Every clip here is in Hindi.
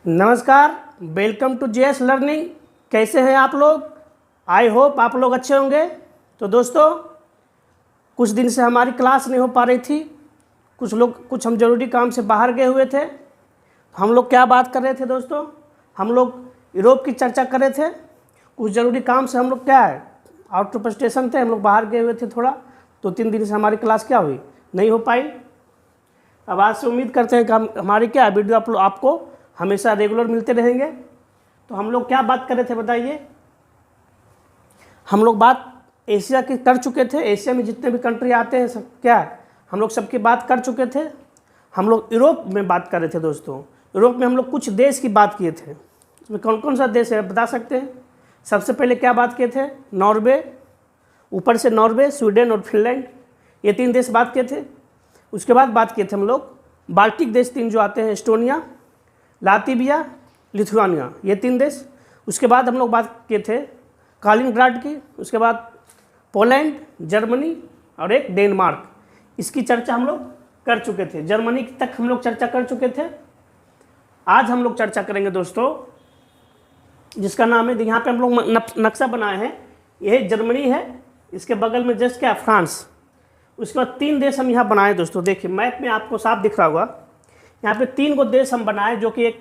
नमस्कार, वेलकम टू जेएस लर्निंग। कैसे हैं आप लोग? आई होप आप लोग अच्छे होंगे। तो दोस्तों, कुछ दिन से हमारी क्लास नहीं हो पा रही थी। कुछ हम ज़रूरी काम से बाहर गए हुए थे। हम लोग क्या बात कर रहे थे दोस्तों? हम लोग यूरोप की चर्चा कर रहे थे। कुछ ज़रूरी काम से हम लोग क्या है, आउट ऑफ स्टेशन थे, हम लोग बाहर गए हुए थे थोड़ा। 2-3 दिन से हमारी क्लास क्या हुई, नहीं हो पाई। अब आज से उम्मीद करते हैं कि हमारी क्या वीडियो आपको हमेशा रेगुलर मिलते रहेंगे। तो हम लोग क्या बात कर रहे थे बताइए? हम लोग बात एशिया की कर चुके थे। एशिया में जितने भी कंट्री आते हैं सब क्या है, हम लोग सबकी बात कर चुके थे। हम लोग यूरोप में बात कर रहे थे दोस्तों। यूरोप में हम लोग कुछ देश की बात किए थे। उसमें कौन कौन सा देश है बता सकते हैं? सबसे पहले क्या बात किए थे? नॉर्वे, ऊपर से नॉर्वे, स्वीडन और फिनलैंड, ये 3 देश बात किए थे। उसके बाद बात किए थे हम लोग बाल्टिक देश 3 जो आते हैं, एस्टोनिया, लातविया, लिथुआनिया, ये 3 देश। उसके बाद हम लोग बात किए थे कालिनग्राड की। उसके बाद पोलैंड, जर्मनी और एक डेनमार्क। इसकी चर्चा हम लोग कर चुके थे। जर्मनी तक हम लोग चर्चा कर चुके थे। आज हम लोग चर्चा करेंगे दोस्तों, जिसका नाम है, यहाँ पे हम लोग नक्शा बनाए हैं। यह जर्मनी है, इसके बगल में जस्ट क्या, फ्रांस। उसके बाद 3 देश हम यहाँ बनाए दोस्तों। देखिए मैप में आपको साफ दिख रहा होगा, यहाँ पे 3 गो देश हम बनाए, जो कि एक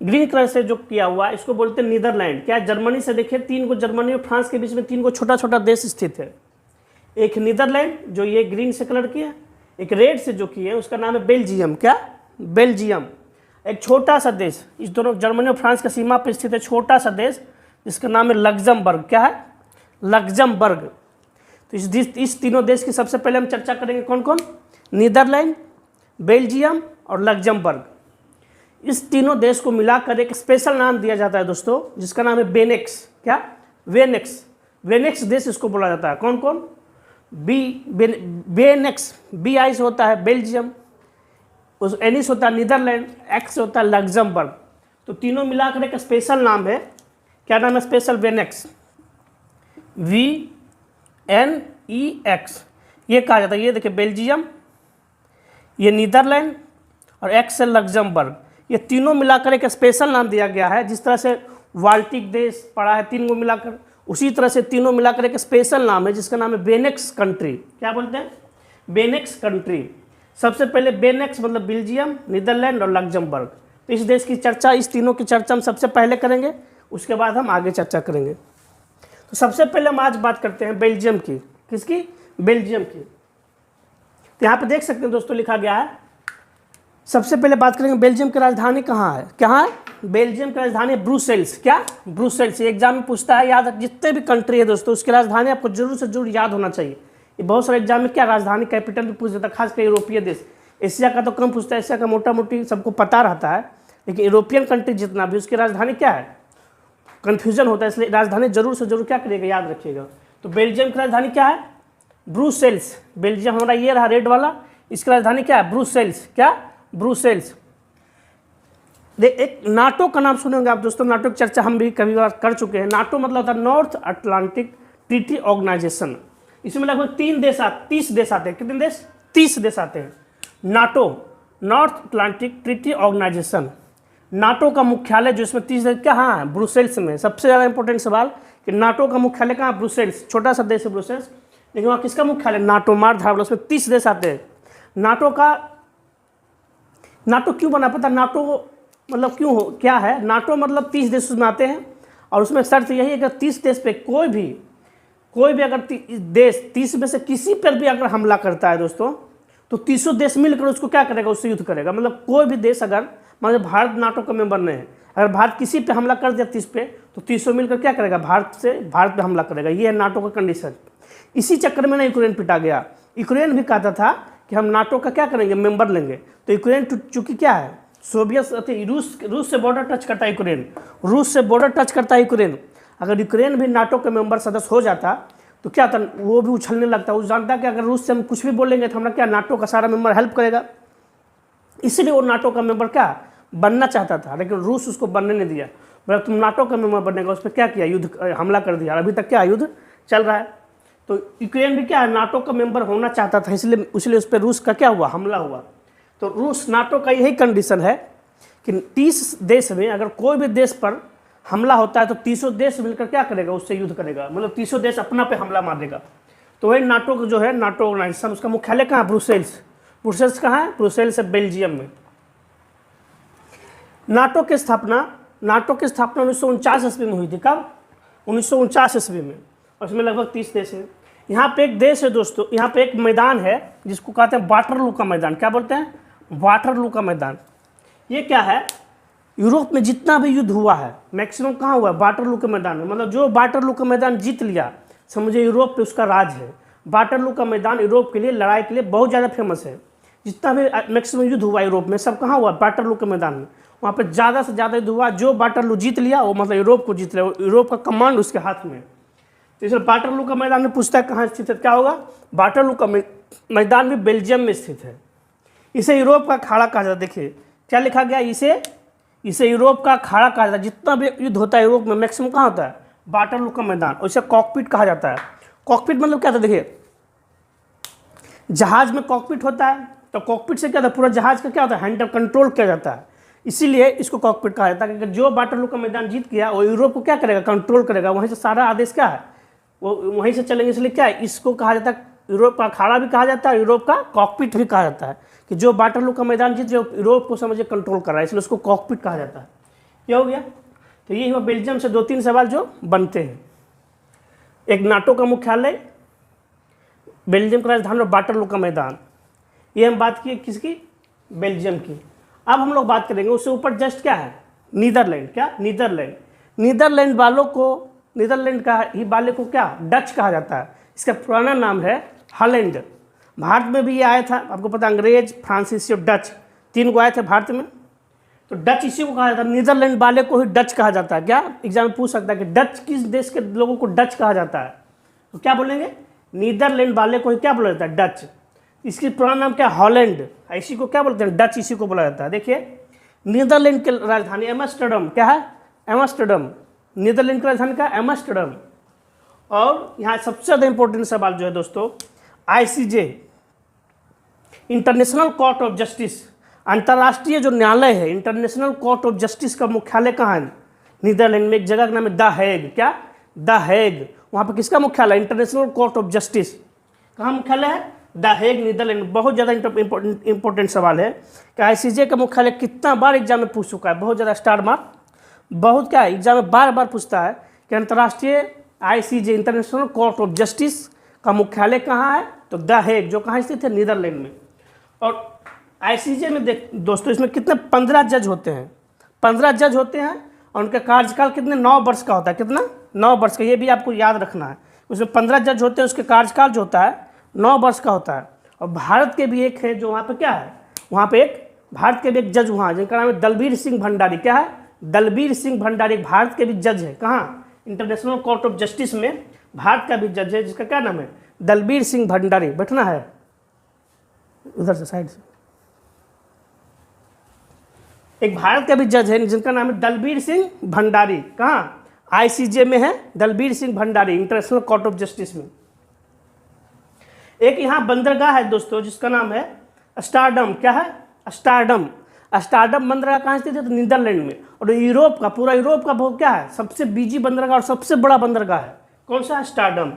ग्रीन कलर से जो किया हुआ है, इसको बोलते हैं नीदरलैंड। क्या जर्मनी से देखिए 3 गो, जर्मनी और फ्रांस के बीच में 3 गो छोटा छोटा देश स्थित है। एक नीदरलैंड जो ये ग्रीन से कलर की है, एक रेड से जो की है उसका नाम है बेल्जियम। क्या? बेल्जियम। एक छोटा सा देश, इस दोनों जर्मनी और फ्रांस की सीमा पर स्थित है छोटा सा देश, जिसका नाम है लग्जमबर्ग। क्या है? लग्जमबर्ग। तो इस तीनों देश की सबसे पहले हम चर्चा करेंगे। कौन कौन? नीदरलैंड, बेल्जियम और लग्जमबर्ग। इस तीनों देश को मिलाकर एक स्पेशल नाम दिया जाता है दोस्तों, जिसका नाम है बेनेक्स। क्या? वेनेक्स। वेनेक्स देश इसको बोला जाता है। कौन कौन? बेनेक्स, बी आई से होता है बेल्जियम, उस एनिस होता है नीदरलैंड, एक्स होता है लग्जमबर्ग। तो तीनों मिलाकर एक स्पेशल नाम है। क्या नाम है? स्पेशल वेनेक्स, VNEX ये कहा जाता है। ये देखिए बेल्जियम, ये नीदरलैंड और एक्स है लग्जमबर्ग। ये तीनों मिलाकर एक स्पेशल नाम दिया गया है। जिस तरह से बाल्टिक देश पड़ा है 3 को मिलाकर, उसी तरह से तीनों मिलाकर एक स्पेशल नाम है, जिसका नाम है बेनेक्स कंट्री। क्या बोलते हैं? बेनेक्स कंट्री। सबसे पहले बेनेक्स मतलब बेल्जियम, नीदरलैंड और लग्जमबर्ग। तो इस देश की चर्चा, इस तीनों की चर्चा हम सबसे पहले करेंगे, उसके बाद हम आगे चर्चा करेंगे। तो सबसे पहले हम आज बात करते हैं बेल्जियम की। किसकी? बेल्जियम की। तो यहाँ पे देख सकते हैं दोस्तों, लिखा गया है। सबसे पहले बात करेंगे बेल्जियम की राजधानी कहाँ है। कहाँ है? बेल्जियम की राजधानी ब्रुसेल्स। क्या? ब्रुसेल्स। एग्जाम में पूछता है, याद, जितने भी कंट्री है दोस्तों उसकी राजधानी आपको जरूर से जरूर याद होना चाहिए। ये बहुत सारे एग्जाम में क्या राजधानी, कैपिटल भी पूछ देता है, खासकर यूरोपीय देश। एशिया का तो कम पूछता है, एशिया का मोटा मोटी सबको पता रहता है, लेकिन यूरोपियन कंट्री जितना भी, उसकी राजधानी क्या है, कन्फ्यूजन होता है। इसलिए राजधानी जरूर से जरूर क्या करिएगा, याद रखिएगा। तो बेल्जियम की राजधानी क्या है? ब्रुसेल्स। बेल्जियम हमारा ये रहा रेड वाला, इसकी राजधानी क्या है? ब्रुसेल्स। क्या? ब्रुसेल्स। एक नाटो का नाम सुने होंगे आप दोस्तों। नाटो की चर्चा हम भी कभी बार कर चुके हैं। नाटो मतलब होता है नॉर्थ अटलांटिक ट्रीटी ऑर्गेनाइजेशन। इसमें लगभग 30 देश आते हैं। कितने देश? 30 देश आते हैं। NATO, North Atlantic Treaty Organization. NATO का मुख्यालय जो इसमें 30 देश कहाँ है? ब्रुसेल्स में। सबसे ज़्यादा इंपॉर्टेंट सवाल कि नाटो का मुख्यालय कहाँ? ब्रुसेल्स। छोटा सा देश है ब्रुसेल्स, लेकिन वहाँ किसका मुख्यालय? नाटो। मार धार, उसमें 30 देश आते हैं। नाटो क्यों बना पता? नाटो मतलब क्यों हो, क्या है? नाटो मतलब 30 देश उसमें आते हैं, और उसमें शर्त यही है कि 30 देश पे कोई भी अगर देश 30 में से किसी पर भी अगर हमला करता है दोस्तों, तो 30 देश मिलकर उसको क्या करेगा? उससे युद्ध करेगा। मतलब कोई भी देश, अगर मतलब भारत नाटो का मेंबर नहीं है, अगर भारत किसी पे हमला कर दिया 30 पे, तो 30 मिलकर क्या करेगा? भारत पे हमला करेगा। ये है नाटो का कंडीशन। इसी चक्कर में ना यूक्रेन पिटा गया। यूक्रेन भी कहता था कि हम नाटो का क्या करेंगे, मेंबर लेंगे। तो यूक्रेन चूंकि क्या है, सोवियत रूस से बॉर्डर टच करता है यूक्रेन। रूस से बॉर्डर टच करता है यूक्रेन। अगर यूक्रेन भी नाटो के मेंबर सदस्य हो जाता, तो क्या था, वो भी उछलने लगता। वो जानता कि अगर रूस से हम कुछ भी बोलेंगे तो हमारा क्या, नाटो का सारा मेंबर हेल्प करेगा। इसलिए वो नाटो का मेंबर क्या बनना चाहता था, लेकिन रूस उसको बनने नहीं दिया। बोला तुम नाटो का मेंबर बनेगा। उस पर क्या किया? युद्ध, हमला कर दिया। अभी तक क्या युद्ध चल रहा है। तो यूक्रेन भी क्या है, नाटो का मेंबर होना चाहता था, इसलिए उस पर रूस का क्या हुआ? हमला हुआ। तो रूस, नाटो का यही कंडीशन है कि कि 30 देश में अगर कोई भी देश पर हमला होता है तो 30 देश मिलकर क्या करेगा, उससे युद्ध करेगा, मतलब 30 देश अपना पे हमला मार देगा। तो वही नाटो का जो है, नाटो ऑर्गेनाइजेशन, उसका मुख्यालय कहाँ है, ब्रुसेल्स। ब्रुसेल्स कहाँ है, ब्रुसेल्स है बेल्जियम में। नाटो की स्थापना 1949 ईस्वी में हुई थी। कब, 1949 ईस्वी में। और इसमें लगभग 30 देश हैं। यहाँ पे एक देश है दोस्तों, यहाँ पे एक मैदान है जिसको कहते हैं वाटरलू का मैदान। क्या बोलते हैं, वाटरलू का मैदान। ये क्या है, यूरोप में जितना भी युद्ध हुआ है मैक्सिमम कहाँ हुआ है, वाटरलू के मैदान में। मतलब जो वाटरलू का मैदान जीत लिया, समझिए यूरोप पे उसका राज है। वाटरलू का मैदान यूरोप के लिए लड़ाई के लिए बहुत ज़्यादा फेमस है। जितना भी मैक्सिमम युद्ध हुआ यूरोप में सब कहाँ हुआ, वाटरलू के मैदान में। वहाँ पे ज़्यादा से ज़्यादा युद्ध हुआ, जो वाटरलू जीत लिया वो मतलब यूरोप को जीत लिया, यूरोप का कमांड उसके हाथ में। तो इसलिए वाटरलू का मैदान में पूछता है कहाँ स्थित है, क्या होगा, वाटरलू का मैदान भी बेल्जियम में स्थित है। इसे यूरोप का अखाड़ा कहा जाता है। देखिए क्या लिखा गया, इसे यूरोप का अखाड़ा कहा जाता है। जितना भी युद्ध होता है यूरोप में मैक्सिमम कहाँ होता है, वाटरलू का मैदान। और इसे कॉकपिट कहा जाता है। कॉकपिट मतलब क्या था, देखिए जहाज में कॉकपिट होता है, तो कॉकपिट से क्या था, पूरा जहाज का क्या होता है, हैंडल कंट्रोल किया जाता है। इसीलिए इसको कॉकपिट कहा जाता है, क्योंकि जो वाटरलू का मैदान जीत गया वो यूरोप को क्या करेगा, कंट्रोल करेगा। वहीं से सारा आदेश क्या है, वो वहीं से चलेंगे। इसलिए क्या है, इसको कहा जाता है यूरोप का अखाड़ा भी कहा जाता है, यूरोप का कॉकपिट भी कहा जाता है। कि जो वाटरलू का मैदान जीत जो यूरोप को समझे कंट्रोल कर रहा है, इसलिए उसको कॉकपिट कहा जाता है। क्या हो गया, तो ये हुआ बेल्जियम से 2-3 सवाल जो बनते हैं। एक नाटो का मुख्यालय, बेल्जियम का राजधानी और वाटरलू का मैदान। ये हम बात किए किसकी, बेल्जियम की। अब हम लोग बात करेंगे उससे ऊपर जस्ट क्या है, नीदरलैंड। क्या, नीदरलैंड। नीदरलैंड का ही वाले को क्या, डच कहा जाता है। इसका पुराना नाम है हॉलैंड। भारत में भी ये आया था, आपको पता, अंग्रेज, फ्रांसीसी और डच 3 को आए थे भारत में। तो डच इसी को कहा जाता है, नीदरलैंड वाले को ही डच कहा जाता है। क्या, एग्जाम में पूछ सकता है कि डच किस देश के लोगों को डच कहा जाता है, तो क्या बोलेंगे, नीदरलैंड वाले को ही क्या बोला जाता है, डच। इसकी पुराना नाम क्या, हॉलैंड। इसी को क्या बोलते हैं, डच, इसी को बोला जाता है। देखिए नीदरलैंड की राजधानी एम्स्टर्डम। क्या है, एम्स्टर्डम। नीदरलैंड की राजधानी का एम्स्टर्डम। और यहाँ सबसे ज़्यादा इंपॉर्टेंट सवाल जो है दोस्तों, ICJ, international court of justice, अंतर्राष्ट्रीय जो न्यायालय है, इंटरनेशनल कोर्ट ऑफ जस्टिस का मुख्यालय कहाँ है, नीदरलैंड में। एक जगह का नाम है द हेग। क्या, द हेग। वहाँ पर किसका मुख्यालय, इंटरनेशनल कोर्ट ऑफ जस्टिस। कहाँ मुख्यालय है, द हेग, नीदरलैंड। बहुत ज़्यादा इंपॉर्टेंट सवाल है कि ICJ का मुख्यालय कितना बार एग्जाम में पूछ चुका है, बहुत ज़्यादा स्टार मार्क, बहुत क्या है, एग्जाम में बार बार पूछता है कि अंतर्राष्ट्रीय ICJ, international court of justice का मुख्यालय कहाँ है, तो द हेग, जो कहाँ स्थित है, नीदरलैंड में। और ICJ में दोस्तों इसमें कितने 15 जज होते हैं, 15 जज होते हैं। और उनका कार्यकाल कितने 9 वर्ष का होता है। कितना, 9 वर्ष का। ये भी आपको याद रखना है। उसमें 15 जज होते हैं, उसके कार्यकाल जो होता है 9 वर्ष का होता है। और भारत के भी एक है जो वहाँ पे क्या है, वहाँ पे एक भारत के भी एक जज वहाँ, जिनका नाम है दलबीर सिंह भंडारी। क्या है, दलबीर सिंह भंडारी। भारत के भी जज है, कहाँ, इंटरनेशनल कोर्ट ऑफ जस्टिस में भारत का भी जज है, जिसका क्या नाम है, दलबीर सिंह भंडारी। बैठना है उधर से, साइड से। एक भारत का भी जज है जिनका नाम है दलबीर सिंह भंडारी। कहाँ, ICJ में है Dalbir Singh Bhandari, international court of justice में। एक यहाँ बंदरगाह है दोस्तों जिसका नाम है स्टारडम। क्या है, स्टारडम। स्टारडम बंदरगाह कहाँ स्थित है, तो नीदरलैंड में। और यूरोप का, पूरा यूरोप का बहुत क्या है, सबसे बिजी बंदरगाह और सबसे बड़ा बंदरगाह है, कौन सा, स्टारडम।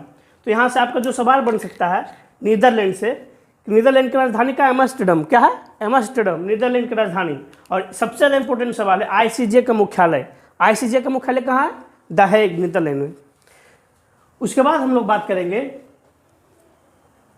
तो यहाँ से आपका जो सवाल बन सकता है नीदरलैंड से, नीदरलैंड की राजधानी का एम्स्टर्डम। क्या है, एम्स्टर्डम, नीदरलैंड की राजधानी। और सबसे ज़्यादा इंपॉर्टेंट सवाल है ICJ का मुख्यालय। ICJ का मुख्यालय कहाँ है, द हेग, नीदरलैंड में। उसके बाद हम लोग बात करेंगे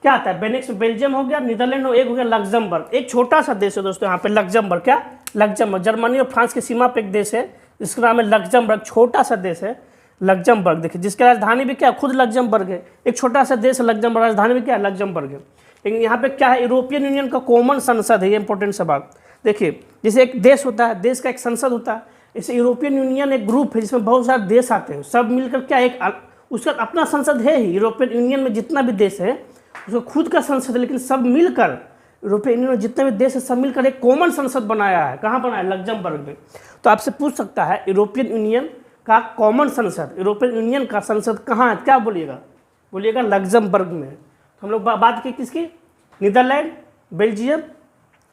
क्या आता है, बेनेक्स बेल्जियम हो गया, नीदरलैंड एक हो गया लग्जमबर्ग। एक छोटा सा देश है दोस्तों यहाँ पे, लग्जमबर्ग। क्या, लग्जमबर्ग। जर्मनी और फ्रांस की सीमा पे एक देश है जिसका नाम है लग्जमबर्ग। छोटा सा देश है लग्जमबर्ग। देखिए जिसकी राजधानी भी क्या, खुद लग्जमबर्ग है। एक छोटा सा देश है लग्जमबर्ग, राजधानी भी क्या है, लग्जमबर्ग है। लेकिन यहाँ पे क्या है, यूरोपियन यूनियन का कॉमन संसद है। ये इंपॉर्टेंट सवाल। देखिए जैसे एक देश होता है, देश का एक संसद होता है, जैसे यूरोपियन यूनियन एक ग्रुप है जिसमें बहुत सारे देश आते हैं, सब मिलकर क्या एक उसका अपना संसद है ही। यूरोपियन यूनियन में जितना भी देश है उसका खुद का संसद है, लेकिन सब मिलकर यूरोपियन यूनियन में जितने भी देश है सब मिलकर एक कॉमन संसद बनाया है। कहाँ बनाया, लग्जमबर्ग में। तो आपसे पूछ सकता है यूरोपियन यूनियन का कॉमन संसद, यूरोपियन यूनियन का संसद कहाँ है, क्या बोलिएगा, बोलिएगा लग्जमबर्ग में। तो हम लोग बात की किसकी, नीदरलैंड, बेल्जियम,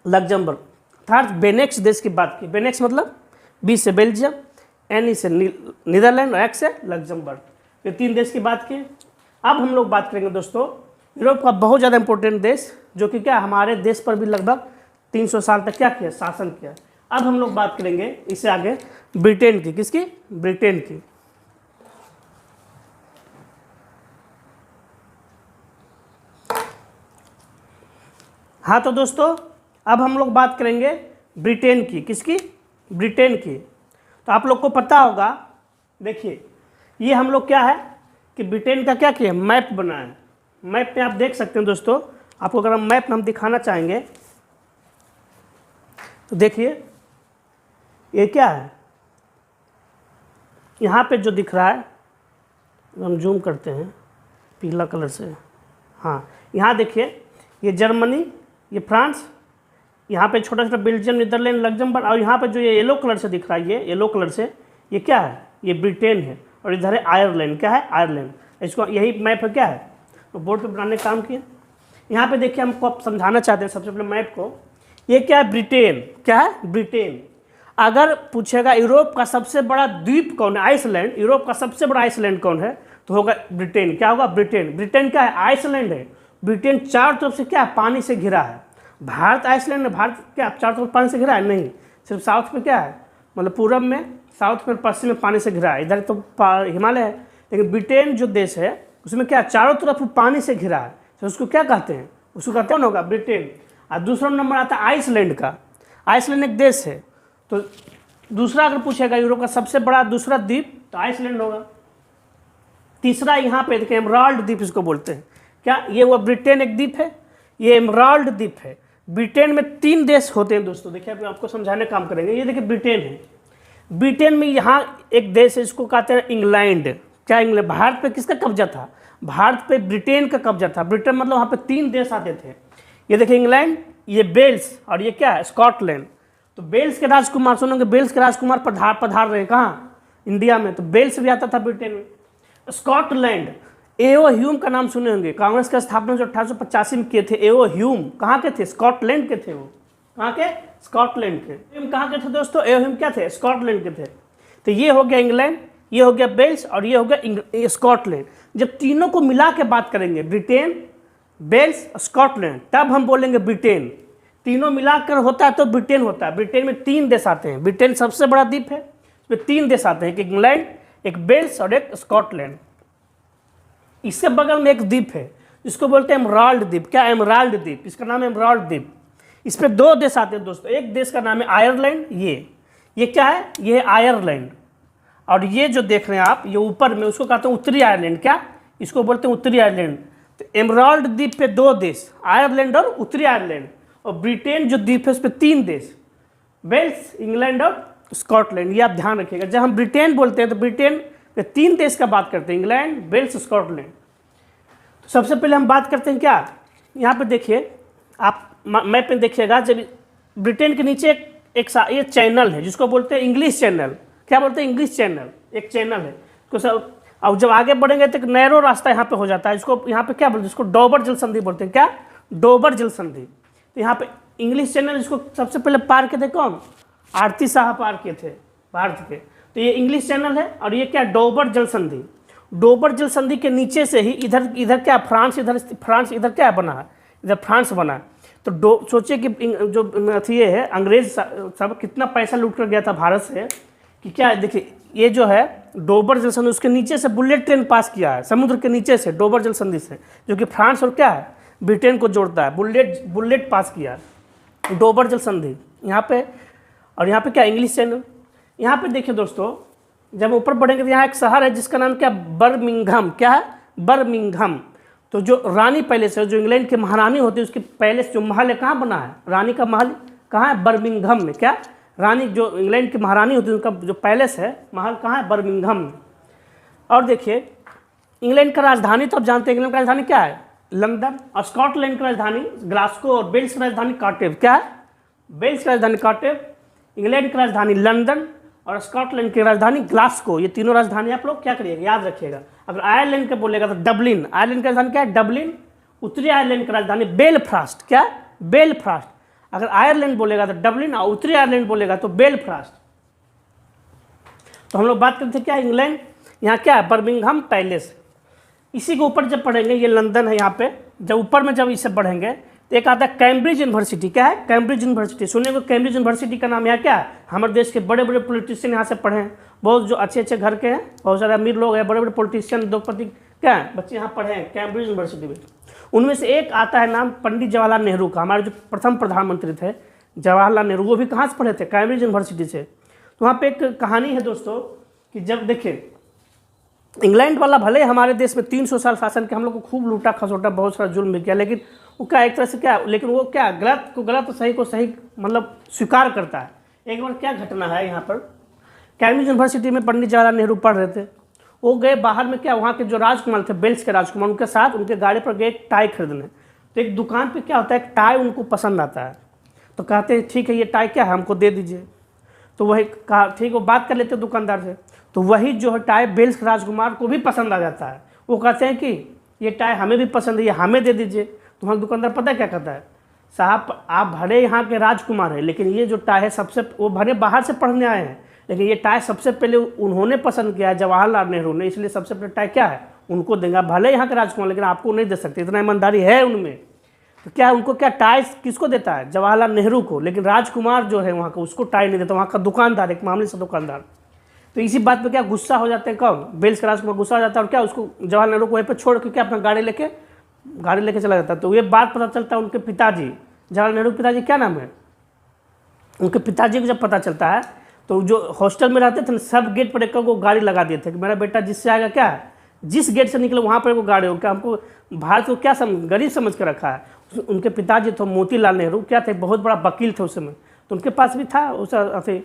लग्जमबर्ग। अर्थात बेनेक्स देश की बात की। बेनेक्स मतलब बी से बेल्जियम, एन से नीदरलैंड और एक्स से लग्जमबर्ग, ये 3 देश की बात की। अब हम लोग बात करेंगे दोस्तों यूरोप का बहुत ज़्यादा इंपॉर्टेंट देश, जो कि क्या हमारे देश पर भी लगभग 300 साल तक क्या किया, शासन किया। अब हम लोग बात करेंगे इससे आगे ब्रिटेन की। किसकी? ब्रिटेन की। हाँ तो दोस्तों अब हम लोग बात करेंगे ब्रिटेन की। किसकी? ब्रिटेन की। तो आप लोग को पता होगा, देखिए ये हम लोग क्या है कि ब्रिटेन का क्या किया, मैप बना है। मैप में आप देख सकते हैं दोस्तों, आपको अगर हम मैप में हम दिखाना चाहेंगे तो देखिए ये क्या है, यहाँ पे जो दिख रहा है, हम जूम करते हैं पीला कलर से, हाँ यहाँ देखिए ये जर्मनी, ये फ्रांस, यहाँ पे छोटा छोटा बेल्जियम, नीदरलैंड, लग्जमबर्ग, और यहाँ पे जो ये येलो कलर से दिख रहा है, ये येलो कलर से, ये क्या है, ये ब्रिटेन है। और इधर है आयरलैंड। क्या है? आयरलैंड। इसको यही मैप है क्या है, तो बोर्ड पे बनाने का काम किया। यहाँ पे देखिए हमको आप समझाना चाहते हैं सबसे पहले मैप को। ये क्या है? ब्रिटेन। क्या है? ब्रिटेन। अगर पूछेगा यूरोप का सबसे बड़ा द्वीप कौन है, आइसलैंड, यूरोप का सबसे बड़ा आइसलैंड कौन है, तो होगा ब्रिटेन। क्या होगा? ब्रिटेन। ब्रिटेन क्या है? आइसलैंड है। ब्रिटेन चारों तरफ से क्या है, पानी से घिरा है। भारत आइसलैंड में, भारत क्या चारों तरफ पानी से घिरा है? नहीं, सिर्फ साउथ में क्या है, मतलब पूरब में, साउथ में, पश्चिम में पानी से घिरा है। इधर तो हिमालय है, लेकिन ब्रिटेन जो देश है उसमें क्या चारों तरफ पानी से घिरा है, तो उसको क्या कहते हैं, उसको कहते कौन होगा? ब्रिटेन। और दूसरा नंबर आता है आइसलैंड का। आइसलैंड एक देश है, तो दूसरा अगर पूछेगा यूरोप का सबसे बड़ा दूसरा द्वीप, तो आइसलैंड होगा। तीसरा यहाँ पे देखिए एमराल्ड द्वीप इसको बोलते हैं। क्या ये वो ब्रिटेन एक द्वीप है, ये एमराल्ड द्वीप है। ब्रिटेन में 3 देश होते हैं दोस्तों, देखिए अभी आपको समझाने का काम करेंगे। ये देखिए ब्रिटेन है, ब्रिटेन में यहाँ एक देश है, इसको कहते हैं इंग्लैंड। क्या इंग्लैंड? भारत पे किसका कब्जा था? भारत पे ब्रिटेन का कब्जा था। ब्रिटेन मतलब वहाँ पे 3 देश आते थे। ये देखिए इंग्लैंड, ये वेल्स, और ये क्या है? स्कॉटलैंड। तो वेल्स के राजकुमार, सुनोगे वेल्स के राजकुमार पधार रहे कहाँ? इंडिया में। तो वेल्स भी आता था ब्रिटेन में। स्कॉटलैंड, एओ ह्यूम का नाम सुने होंगे, कांग्रेस का स्थापना जो 1885 में किए थे। एओ ह्यूम कहाँ के थे? स्कॉटलैंड के थे। वो कहाँ के? स्कॉटलैंड के। कहाँ के थे दोस्तों? एओ ह्यूम क्या थे? स्कॉटलैंड के थे। तो ये हो गया इंग्लैंड, ये हो गया वेल्स, और ये हो गया स्कॉटलैंड। जब तीनों को मिला के बात करेंगे, ब्रिटेन, वेल्स, स्कॉटलैंड, तब हम बोलेंगे ब्रिटेन। तीनों मिलाकर होता है तो ब्रिटेन होता है। ब्रिटेन में 3 देश आते हैं। ब्रिटेन सबसे बड़ा द्वीप है, इसमें 3 देश आते हैं, एक इंग्लैंड, एक वेल्स और एक स्कॉटलैंड। इसके बगल में एक द्वीप है जिसको बोलते हैं एमराल्ड द्वीप। क्या? एमराल्ड द्वीप, इसका नाम है एमराल्ड द्वीप। इस पे 2 देश आते हैं दोस्तों, एक देश का नाम है आयरलैंड। ये क्या है? ये है आयरलैंड। और ये जो देख रहे हैं आप, ये ऊपर में, उसको कहते हैं उत्तरी आयरलैंड। क्या? इसको बोलते हैं उत्तरी आयरलैंड। तो एमराल्ड द्वीप पे 2 देश, आयरलैंड और उत्तरी आयरलैंड। और ब्रिटेन जो द्वीप है उस पर 3 देश, वेल्स, इंग्लैंड और स्कॉटलैंड। ये आप ध्यान रखिएगा, जब हम ब्रिटेन बोलते हैं तो ब्रिटेन पे 3 देश का बात करते हैं, इंग्लैंड, वेल्स, स्कॉटलैंड। तो सबसे पहले हम बात करते हैं क्या, यहाँ पे देखिए आप मैप में देखिएगा, जब ब्रिटेन के नीचे ये चैनल है जिसको बोलते हैं इंग्लिश चैनल। क्या बोलते हैं? इंग्लिश चैनल, एक चैनल है तो सब। अब जब आगे बढ़ेंगे तो एक नैरो रास्ता यहाँ पे हो जाता है, इसको यहाँ पे क्या बोलते हैं? इसको डोबर जल संधि बोलते हैं। क्या? डोबर जल संधि। तो यहाँ पे इंग्लिश चैनल, इसको सबसे पहले पार किए थे कौन? आरती शाह पार किए थे भारत के। तो ये इंग्लिश चैनल है, और ये क्या? डोबर जल संधि। डोबर जल संधि के नीचे से ही इधर क्या? फ्रांस, इधर क्या बना है? इधर फ्रांस बना है। तो सोचिए कि जो अथी ये है, अंग्रेज सब कितना पैसा लूट कर गया था भारत से, कि क्या है, देखिए ये जो है डोबर जल संधि, उसके नीचे से बुलेट ट्रेन पास किया है, समुद्र के नीचे से, डोबर जल संधि से, जो कि फ्रांस और क्या है, ब्रिटेन को जोड़ता है। बुलेट पास किया है, डोबर जल संधि यहाँ पे। और यहाँ पे क्या? English channel. यहाँ पे देखिए दोस्तों, जब ऊपर बढ़ेंगे तो यहाँ एक शहर है जिसका नाम क्या? बर्मिंघम। क्या है? बर्मिंघम। तो जो रानी पैलेस है, जो इंग्लैंड के महारानी होती है, उसके पैलेस जो महल है कहाँ बना है? रानी का महल कहाँ है? बर्मिंघम में। क्या? रानी जो इंग्लैंड की महारानी होती है उनका जो पैलेस है, महल कहाँ है? बर्मिंघम में। और देखिए इंग्लैंड का राजधानी तो आप जानते हैं, इंग्लैंड का राजधानी क्या है? लंदन। और स्कॉटलैंड की राजधानी ग्लासगो, और वेल्स की राजधानी कार्डिफ। क्या है? वेल्स की राजधानी कार्डिफ, इंग्लैंड की राजधानी लंदन, और स्कॉटलैंड की राजधानी ग्लासगो। ये तीनों राजधानी आप लोग क्या करिएगा? याद रखिएगा। अगर आयरलैंड का बोलेगा तो डबलिन। आयरलैंड की राजधानी क्या है? डबलिन। उत्तरी आयरलैंड की राजधानी बेलफास्ट। क्या? बेलफास्ट। अगर आयरलैंड बोलेगा तो डबलिन, और उत्तरी आयरलैंड बोलेगा तो बेलफ्रास्ट। तो हम लोग बात करते हैं क्या, इंग्लैंड, यहाँ क्या है, बर्मिंघम पैलेस। इसी के ऊपर जब पढ़ेंगे, ये लंदन है यहाँ पे, जब ऊपर में जब इसे पढ़ेंगे तो एक आता है कैम्ब्रिज यूनिवर्सिटी। क्या है, कैम्ब्रिज यूनिवर्सिटी। सुनिए, कैम्ब्रिज यूनिवर्सिटी का नाम यहाँ क्या है, हमारे देश के बड़े बड़े पॉलिटिशियन यहाँ से पढ़े हैं, बहुत जो अच्छे अच्छे घर के हैं, बहुत सारे अमीर लोग हैं, बड़े बड़े पॉलिटिशियन, उद्योगपति, क्या है, बच्चे यहाँ पढ़े हैं कैम्ब्रिज यूनिवर्सिटी में। उनमें से एक आता है नाम पंडित जवाहरलाल नेहरू का, हमारे जो प्रथम प्रधानमंत्री थे जवाहरलाल नेहरू, वो भी कहाँ से पढ़े थे, कैम्ब्रिज यूनिवर्सिटी से। तो वहाँ पे एक कहानी है दोस्तों कि जब देखिए इंग्लैंड वाला भले हमारे देश में 300 साल शासन के, हम लोग को खूब लूटा खसोटा, बहुत सारा जुल्म भी किया, लेकिन वो क्या एक तरह से क्या, लेकिन वो क्या गलत को गलत, सही को सही मतलब स्वीकार करता है। एक बार क्या घटना है, यहाँ पर कैम्ब्रिज यूनिवर्सिटी में पंडित जवाहरलाल नेहरू पढ़ रहे थे, वो गए बाहर में, क्या वहाँ के जो राजकुमार थे, वेल्स के राजकुमार, उनके साथ उनके गाड़ी पर गए एक टाई खरीदने। तो एक दुकान पे क्या होता है, एक टाई उनको पसंद आता है, तो कहते हैं ठीक है ये टाई क्या है, हमको दे दीजिए। तो वही कहा ठीक, वो बात कर लेते दुकानदार से, तो वही जो है टाई वेल्स के राजकुमार को भी पसंद आ जाता है। वो कहते हैं कि ये टाई हमें भी पसंद है, ये हमें दे दीजिए। तो वहाँ दुकानदार पता क्या कहता है, साहब आप भले यहाँ के राजकुमार हैं, लेकिन ये जो टाई है सबसे, वो भले बाहर से पढ़ने आए हैं, लेकिन ये टाई सबसे पहले उन्होंने पसंद किया है, जवाहरलाल नेहरू ने, इसलिए सबसे पहले टाई क्या है उनको देंगे। भले यहाँ के राजकुमार, लेकिन आपको नहीं दे सकते, इतना ईमानदारी है उनमें। तो क्या उनको क्या टाई किसको देता है, जवाहरलाल नेहरू को, लेकिन राजकुमार जो है वहाँ का उसको टाई नहीं देता, वहाँ का दुकानदार, एक मामूली सा दुकानदार। तो इसी बात पे क्या गुस्सा हो जाते हैं, कौन, वेल्स का राजकुमार गुस्सा हो जाता है, और क्या उसको जवाहरलाल नेहरू को वहीं पे छोड़ के क्या अपना गाड़ी लेके चला जाता है। तो ये बात पता चलता है उनके पिताजी, जवाहरलाल नेहरू के पिताजी क्या नाम है, उनके पिताजी को जब पता चलता है, तो जो हॉस्टल में रहते थे सब गेट पर एक को गाड़ी लगा दिए थे कि मेरा बेटा जिससे आएगा क्या है, जिस गेट से निकले वहाँ पर वो गाड़ी हो, क्या हमको भारत को क्या गरीब समझ के रखा है। उनके पिताजी तो मोतीलाल नेहरू क्या थे, बहुत बड़ा वकील थे उस समय, तो उनके पास भी था उस।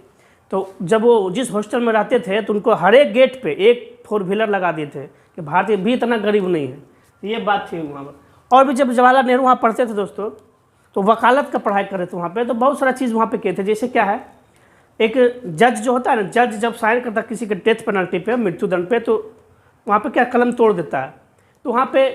तो जब वो जिस हॉस्टल में रहते थे तो उनको हर एक गेट पे एक 4 व्हीलर लगा दिए थे कि भारतीय भी इतना गरीब नहीं है। तो ये बात थी वहाँ पर। और भी जब जवाहरलाल नेहरू वहाँ पढ़ते थे दोस्तों, तो वकालत का पढ़ाई कर रहे थे वहाँ पे, तो बहुत सारा चीज़ वहाँ पे किए थे। जैसे क्या है, एक जज जो होता है ना, जज जब साइन करता है किसी के डेथ पेनल्टी पे, मृत्यु दंड पे, तो वहाँ पे क्या कलम तोड़ देता है। तो वहाँ पे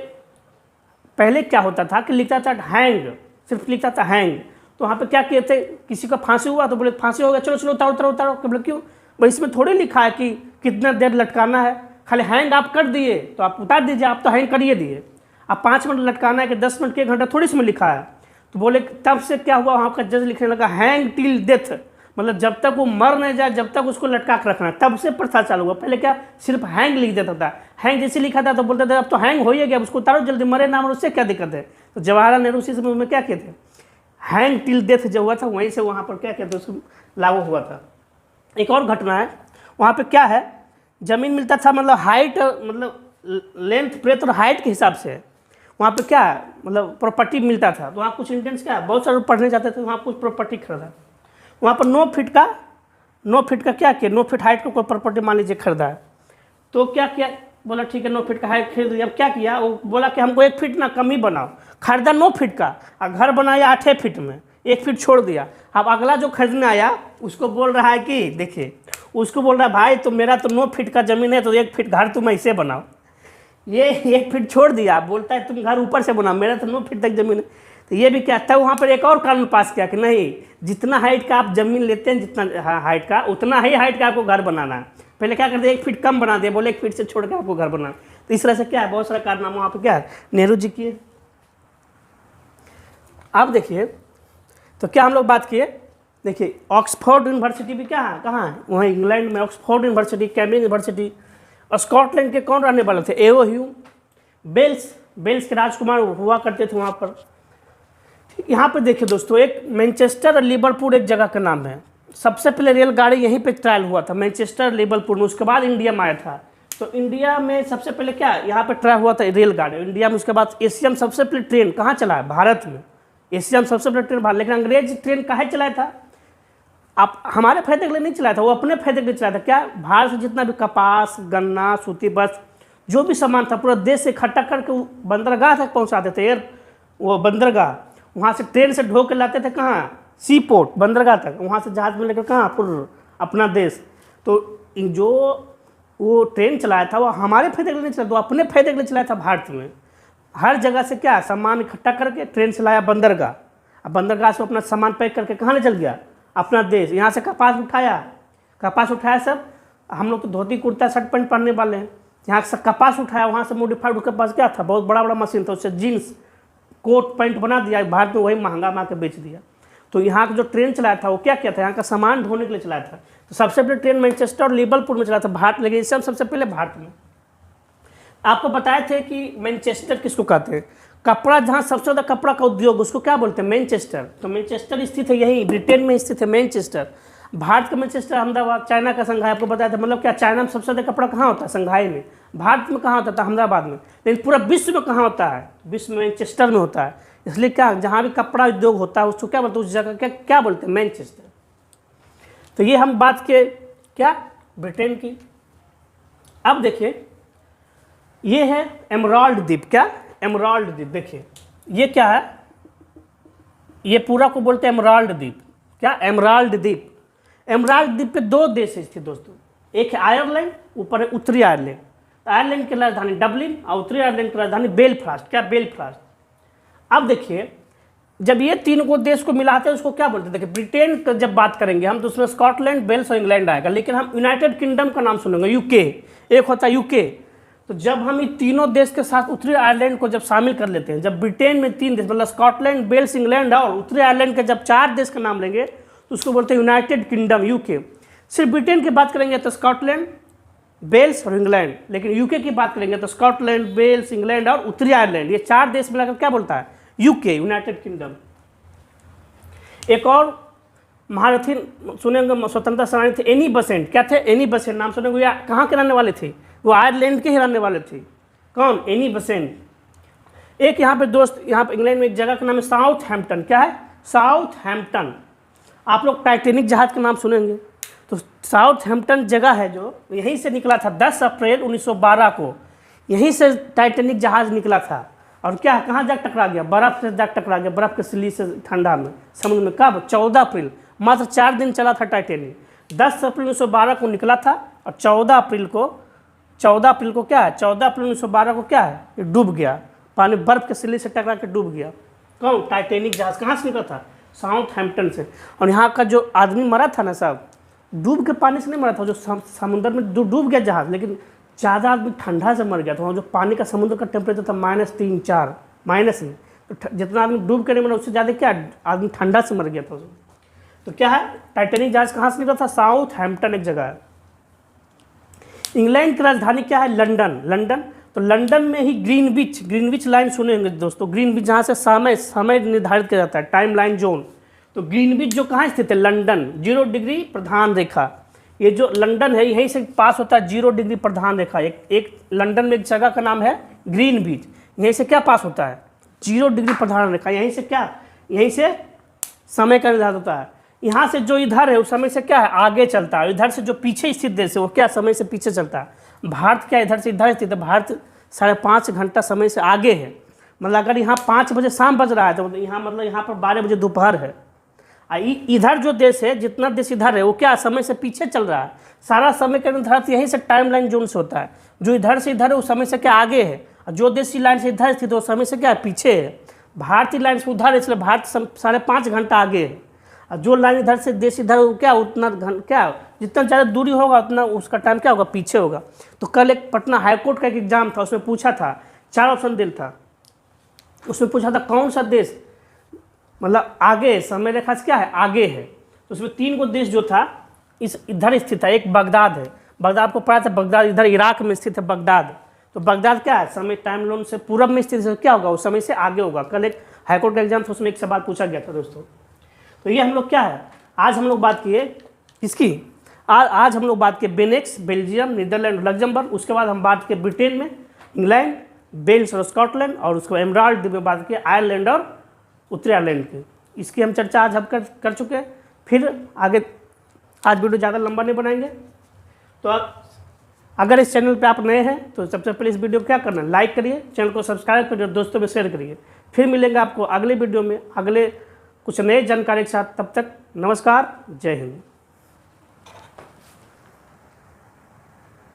पहले क्या होता था कि लिखता था हैंग, सिर्फ लिखता था हैंग। तो वहाँ पे क्या किए थे, किसी का फांसी हुआ तो बोले फांसी हो गया, चलो चलो उतारो उतारो उतारो। बोले क्यों भाई, इसमें थोड़ी लिखा है कि कितना देर लटकाना है, खाली हैंग आप कर दिए तो आप उतार दीजिए, आप तो हैंग करिए दिए। अब 5 मिनट लटकाना है कि 10 मिनट के 1 घंटा थोड़ी इसमें लिखा है। तो बोले तब से क्या हुआ, वहाँ का जज लिखने लगा हैंग टिल डेथ, मतलब जब तक वो मर नहीं जाए जब तक उसको लटका कर रखना है। तब से प्रथा चालू हुआ। पहले क्या सिर्फ हैंग लिख देता था, हैंग जैसे लिखा था तो बोलते थे अब तो हैंग हो ही गया, उसको उतारो जल्दी, मरे ना मरे उससे क्या दिक्कत है। तो जवाहरलाल नेहरू उसी समय में क्या किए थे, हैंग टिल डेथ जो हुआ था वहीं से वहाँ पर क्या कहते उसको लागू हुआ था। एक और घटना है, वहाँ पे क्या है, ज़मीन मिलता था मतलब हाइट, मतलब लेंथ ब्रेथ और हाइट के हिसाब से वहाँ पे क्या है, मतलब प्रॉपर्टी मिलता था। तो वहाँ कुछ इंडियंस क्या बहुत सारे पढ़ने जाते थे, वहाँ कुछ प्रॉपर्टी खरीदा। वहाँ पर 9 फीट का क्या किया, 9 फीट हाइट का कोई प्रॉपर्टी मान लीजिए खरीदा है। तो क्या किया, बोला ठीक है 9 फीट का हाइट खरीद लिया। अब क्या किया, वो बोला कि हमको 1 फीट ना कम ही बनाओ। खरीदा 9 फीट का और घर बनाया 8 फीट में, 1 फीट छोड़ दिया। अब अगला जो खरीदने आया उसको बोल रहा है कि देखिए, उसको बोल रहा है भाई तो मेरा तो 9 फीट का ज़मीन है तो 1 फीट घर तुम ऐसे बनाओ। ये 1 फीट छोड़ दिया, बोलता है तुम घर ऊपर से बनाओ, मेरा तो 9 फीट तक ज़मीन है। तो ये भी क्या था, वहाँ पर एक और कानून पास किया कि नहीं, जितना हाइट का आप ज़मीन लेते हैं, जितना हाइट का उतना ही हाइट का आपको घर बनाना है। पहले क्या करते 1 फीट कम बना दिया, बोले 1 फीट से छोड़ के आपको घर बनाना। तो इस तरह से क्या है, बहुत सारा कारनामा वहाँ पर क्या है नेहरू जी किए। अब देखिए तो क्या हम लोग बात किए, देखिए ऑक्सफोर्ड यूनिवर्सिटी भी क्या है, कहाँ है, वहाँ इंग्लैंड में ऑक्सफोर्ड यूनिवर्सिटी, कैम्ब्रिज यूनिवर्सिटी। और स्कॉटलैंड के कौन रहने वाले थे, एओ ह्यू, बेल्स के राजकुमार हुआ करते थे वहाँ पर। यहाँ पे देखिए दोस्तों, एक मैनचेस्टर और लिवरपूल एक जगह का नाम है। सबसे पहले रेलगाड़ी यहीं पे ट्रायल हुआ था, मैनचेस्टर लिवरपूल में, उसके बाद इंडिया में आया था। तो इंडिया में सबसे पहले क्या यहाँ पे ट्रायल हुआ था रेलगाड़ी इंडिया में। उसके बाद एशिया में सबसे पहले ट्रेन कहाँ चला है, भारत में। एशिया में सबसे पहले ट्रेन भारत, लेकिन अंग्रेज ट्रेन काहे चलाया था, आप हमारे फायदे के लिए नहीं चलाया था, वो अपने फायदे के लिए चलाया था। क्या, भारत से जितना भी कपास, गन्ना, सूती वस्त्र जो भी सामान था पूरा देश से इकट्ठा करके बंदरगाह तक पहुँचाते थे। वो बंदरगाह वहाँ से ट्रेन से ढो के लाते थे कहाँ, सी पोर्ट बंदरगाह तक, वहाँ से जहाज़ में लेकर कहाँ पूरा अपना देश। तो जो वो ट्रेन चलाया था वो हमारे फायदे के लिए नहीं चलाया, तो अपने फायदे के लिए चलाया था। भारत में हर जगह से क्या सामान इकट्ठा करके ट्रेन से लाया बंदरगाह, अब बंदरगाह से अपना सामान पैक करके कहाँ ले चल गया, अपना देश। यहाँ से कपास उठाया सब, हम लोग तो धोती कुर्ता शर्ट पैंट पहनने वाले हैं, यहाँ से कपास उठाया, वहाँ से मॉडिफाइड उसके पास क्या था, बहुत बड़ा मशीन था, उससे जीन्स कोट पैंट बना दिया, भारत में वही महंगा के बेच दिया। तो यहाँ का जो ट्रेन चलाया था वो क्या किया था, यहाँ का सामान ढोने के लिए चलाया था। तो सबसे पहले ट्रेन मैनचेस्टर और लिवरपूल में चला था भारत, लेकिन इस सबसे पहले भारत में। आपको बताए थे कि मैनचेस्टर किसको कहते हैं, कपड़ा जहाँ सबसे ज़्यादा कपड़ा का उद्योग उसको क्या बोलते हैं, मैनचेस्टर। तो मैनचेस्टर स्थित है यहीं ब्रिटेन में स्थित है मैनचेस्टर। भारत का मैनचेस्टर अहमदाबाद, चाइना का संघाई, आपको बताया था। मतलब क्या, चाइना में सबसे ज़्यादा कपड़ा कहाँ होता है, संघाई में। भारत में कहाँ होता था, अहमदाबाद में। लेकिन पूरा विश्व में कहाँ होता है, विश्व में मैनचेस्टर में होता है। इसलिए क्या, जहाँ भी कपड़ा उद्योग होता है उसको क्या बोलते हैं, उस जगह क्या बोलते हैं, मैनचेस्टर। तो ये हम बात के क्या, ब्रिटेन की। अब देखिए ये है एमराल्ड द्वीप। क्या, एमराल्ड द्वीप। देखिए ये क्या है, ये पूरा को बोलते हैं एमराल्ड द्वीप। क्या, एमराल्ड द्वीप। एमराल्ड द्वीप पे 2 देश स्थित दोस्तों, एक है आयरलैंड, ऊपर है उत्तरी आयरलैंड। आयरलैंड की राजधानी डबलिन और उत्तरी आयरलैंड की राजधानी बेलफास्ट। क्या, बेलफास्ट। अब देखिए जब ये 3 को देश को मिलाते हैं उसको क्या बोलते हैं। देखिए ब्रिटेन का जब बात करेंगे हम तो उसमें स्कॉटलैंड, वेल्स और इंग्लैंड आएगा, लेकिन हम यूनाइटेड किंगडम का नाम सुनेंगे, यूके। एक होता है यूके। तो जब हम इन तीनों देश के साथ उत्तरी आयरलैंड को जब शामिल कर लेते हैं, जब ब्रिटेन में 3 देश मतलब स्कॉटलैंड, वेल्स, इंग्लैंड और उत्तरी आयरलैंड के जब 4 देश का नाम लेंगे तो उसको बोलते हैं यूनाइटेड किंगडम, यूके। सिर्फ ब्रिटेन की बात करेंगे तो स्कॉटलैंड, वेल्स और इंग्लैंड, लेकिन यूके की बात करेंगे तो स्कॉटलैंड, वेल्स, इंग्लैंड और उत्तरी आयरलैंड, ये 4 देश मिलाकर क्या बोलता है, यूके, यूनाइटेड किंगडम। एक और महारथी सुनेंगे, स्वतंत्रता सेनानी थे, एनी बेसेंट। क्या थे, एनी बेसेंट नाम सुनेंगे। या कहाँ के रहने वाले थे, वो आयरलैंड के ही रहने वाले थे। कौन, एनी बेसेंट। एक यहाँ पे दोस्त, यहाँ पे इंग्लैंड में एक जगह का नाम है साउथहैम्पटन। क्या है, साउथहैम्पटन। आप लोग टाइटैनिक जहाज का नाम सुनेंगे, तो साउथहैम्पटन जगह है जो यहीं से निकला था 10 अप्रैल 1912 को, यहीं से टाइटैनिक जहाज निकला था। और क्या, कहाँ जाकर टकरा गया, बर्फ़ से जाकर टकरा गया, बर्फ़ के सिल्ली से ठंडा में, समुद्र में। कब, 14 अप्रैल। मात्र 4 दिन चला था टाइटैनिक। 10 अप्रैल 1912 को निकला था और 14 अप्रैल को क्या है, 14 अप्रैल 1912 को क्या है, ये डूब गया, पानी बर्फ़ के सिल्ली से टकरा के डूब गया। कौन, टाइटैनिक जहाज। कहाँ से निकला था, साउथहैम्पटन से। और यहाँ का जो आदमी मरा था ना साहब, डूब के पानी से नहीं मरा था, जो समुद्र में डूब गया जहाज, लेकिन ज़्यादा आदमी ठंडा से मर गया था। वहाँ जो पानी का समुद्र का टेम्परेचर था -3, 4 माइनस में, तो जितना आदमी डूब के नहीं मरा उससे ज़्यादा क्या आदमी ठंडा से मर गया था उसमें। तो क्या है, टाइटैनिक जहाज कहाँ से निकला था, साउथहैम्पटन एक जगह है। इंग्लैंड की राजधानी क्या है, लंदन। तो लंदन में ही ग्रीनविच लाइन सुने होंगे दोस्तों, ग्रीनविच जहाँ से समय निर्धारित किया जाता है, टाइम लाइन जोन। तो ग्रीनविच जो कहाँ स्थित है, लंदन, 0 डिग्री प्रधान रेखा। ये जो लंदन है यहीं से पास होता है 0 डिग्री प्रधान रेखा। एक लंदन में एक जगह का नाम है ग्रीनविच, यहीं से क्या पास होता है, 0 डिग्री प्रधान रेखा। यहीं से क्या, यहीं से समय का निर्धारित होता है। यहाँ से जो इधर है उस समय से क्या है, आगे चलता है। इधर से जो पीछे स्थित देश है वो क्या, समय से पीछे चलता है। भारत क्या इधर से इधर स्थित है, भारत 5.5 घंटा समय से आगे है। मतलब अगर यहाँ 5 बजे शाम बज रहा है तो यहाँ मतलब यहाँ पर 12 बजे दोपहर है। इधर जो देश है, जितना देश इधर है वो क्या, समय से पीछे चल रहा है। सारा समय का निर्धारित यहीं से टाइम लाइन जोन से होता है। जो इधर से इधर है उस समय से क्या आगे है, और जो देश की लाइन से इधर स्थित है वो समय से क्या पीछे है। भारतीय लाइन से उधर है इसलिए भारत 5.5 घंटा आगे है, और जो लाइन इधर से देश इधर क्या उतना क्या जितना ज़्यादा दूरी होगा उतना उसका टाइम क्या होगा, पीछे होगा। तो कल एक पटना हाईकोर्ट का एक एग्जाम था, उसमें पूछा था, 4 ऑप्शन दिल था, उसमें पूछा था कौन सा देश मतलब आगे समय रेखा से क्या है, आगे है। तो उसमें 3 को देश जो था इस इधर स्थित है। एक बगदाद है, बगदाद को पढ़ा था, बगदाद इधर इराक में स्थित है बगदाद। तो बगदाद क्या है, समय टाइम लाइन से पूरब में स्थित है, क्या होगा उस समय से आगे होगा। कल एक हाईकोर्ट का एग्जाम था उसमें एक सवाल पूछा गया था दोस्तों। तो ये हम लोग क्या है, आज हम लोग बात किए किसकी, आज हम लोग बात किए बेनेक्स, बेल्जियम, नीदरलैंड, लग्जमबर्ग। उसके बाद हम बात किए ब्रिटेन में इंग्लैंड, वेल्स और स्कॉटलैंड, और उसके बाद एमराल्ड द्वीप में बात किए आयरलैंड और उत्तरी आयरलैंड की। इसकी हम चर्चा आज हम कर चुके हैं। फिर आगे आज वीडियो ज़्यादा लंबा नहीं बनाएंगे। तो अगर इस चैनल पे आप नए हैं तो सबसे पहले इस वीडियो को क्या करना है, लाइक करिए, चैनल को सब्सक्राइब करिए और दोस्तों में शेयर करिए। फिर मिलेंगे आपको अगले वीडियो में अगले कुछ नए जानकारी के साथ। तब तक नमस्कार, जय हिंद।